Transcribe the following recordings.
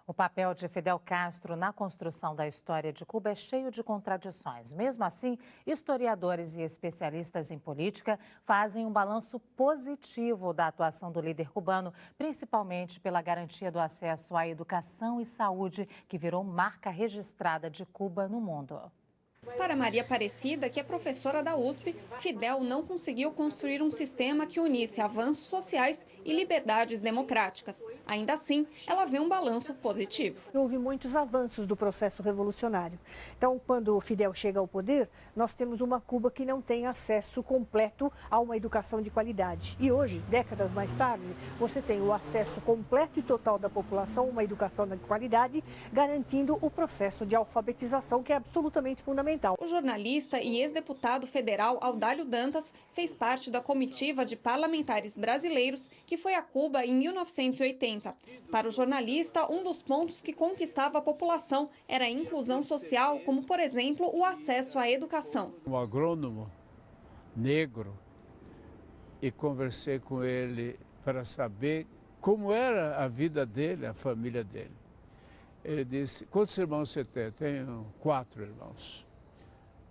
O papel de Fidel Castro na construção da história de Cuba é cheio de contradições. Mesmo assim, historiadores e especialistas em política fazem um balanço positivo da atuação do líder cubano, principalmente pela garantia do acesso à educação e saúde, que virou marca registrada de Cuba no mundo. Para Maria Aparecida, que é professora da USP, Fidel não conseguiu construir um sistema que unisse avanços sociais e liberdades democráticas. Ainda assim, ela vê um balanço positivo. Houve muitos avanços do processo revolucionário. Então, quando Fidel chega ao poder, nós temos uma Cuba que não tem acesso completo a uma educação de qualidade. E hoje, décadas mais tarde, você tem o acesso completo e total da população a uma educação de qualidade, garantindo o processo de alfabetização, que é absolutamente fundamental. O jornalista e ex-deputado federal Audálio Dantas fez parte da comitiva de parlamentares brasileiros que foi a Cuba em 1980. Para o jornalista, um dos pontos que conquistava a população era a inclusão social, como, por exemplo, o acesso à educação. Um agrônomo negro, e conversei com ele para saber como era a vida dele, a família dele. Ele disse: quantos irmãos você tem? Tenho 4 irmãos.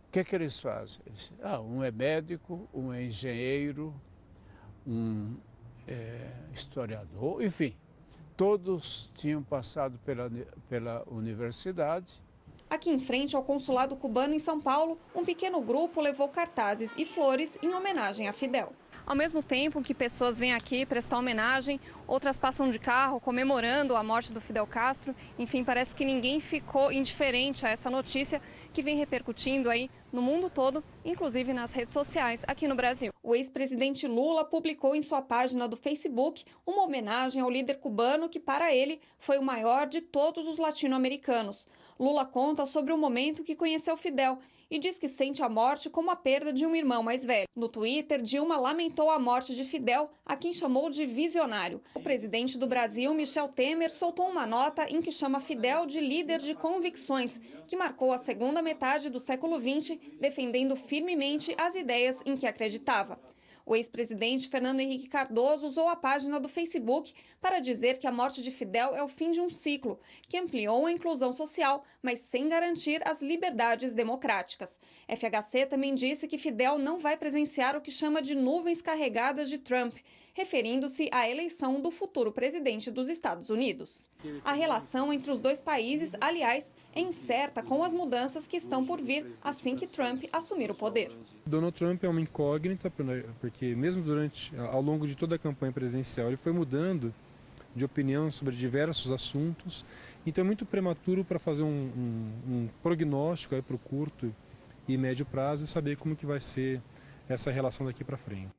O que eles fazem? Ele disse: um é médico, um é engenheiro, um é historiador, enfim, todos tinham passado pela universidade. Aqui em frente ao consulado cubano em São Paulo, um pequeno grupo levou cartazes e flores em homenagem a Fidel. Ao mesmo tempo que pessoas vêm aqui prestar homenagem, outras passam de carro comemorando a morte do Fidel Castro. Enfim, parece que ninguém ficou indiferente a essa notícia que vem repercutindo aí no mundo todo, inclusive nas redes sociais aqui no Brasil. O ex-presidente Lula publicou em sua página do Facebook uma homenagem ao líder cubano que, para ele, foi o maior de todos os latino-americanos. Lula conta sobre o momento que conheceu Fidel e diz que sente a morte como a perda de um irmão mais velho. No Twitter, Dilma lamentou a morte de Fidel, a quem chamou de visionário. O presidente do Brasil, Michel Temer, soltou uma nota em que chama Fidel de líder de convicções, que marcou a segunda metade do século XX, defendendo firmemente as ideias em que acreditava. O ex-presidente Fernando Henrique Cardoso usou a página do Facebook para dizer que a morte de Fidel é o fim de um ciclo, que ampliou a inclusão social, mas sem garantir as liberdades democráticas. FHC também disse que Fidel não vai presenciar o que chama de nuvens carregadas de Trump, referindo-se à eleição do futuro presidente dos Estados Unidos. A relação entre os dois países, aliás, é incerta com as mudanças que estão por vir assim que Trump assumir o poder. Donald Trump é uma incógnita, porque mesmo ao longo de toda a campanha presidencial, ele foi mudando de opinião sobre diversos assuntos. Então é muito prematuro para fazer um prognóstico para o curto e médio prazo e saber como que vai ser essa relação daqui para frente.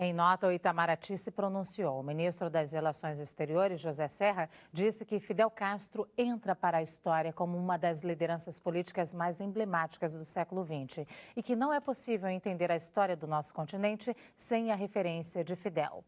Em nota, o Itamaraty se pronunciou. O ministro das Relações Exteriores, José Serra, disse que Fidel Castro entra para a história como uma das lideranças políticas mais emblemáticas do século XX e que não é possível entender a história do nosso continente sem a referência de Fidel.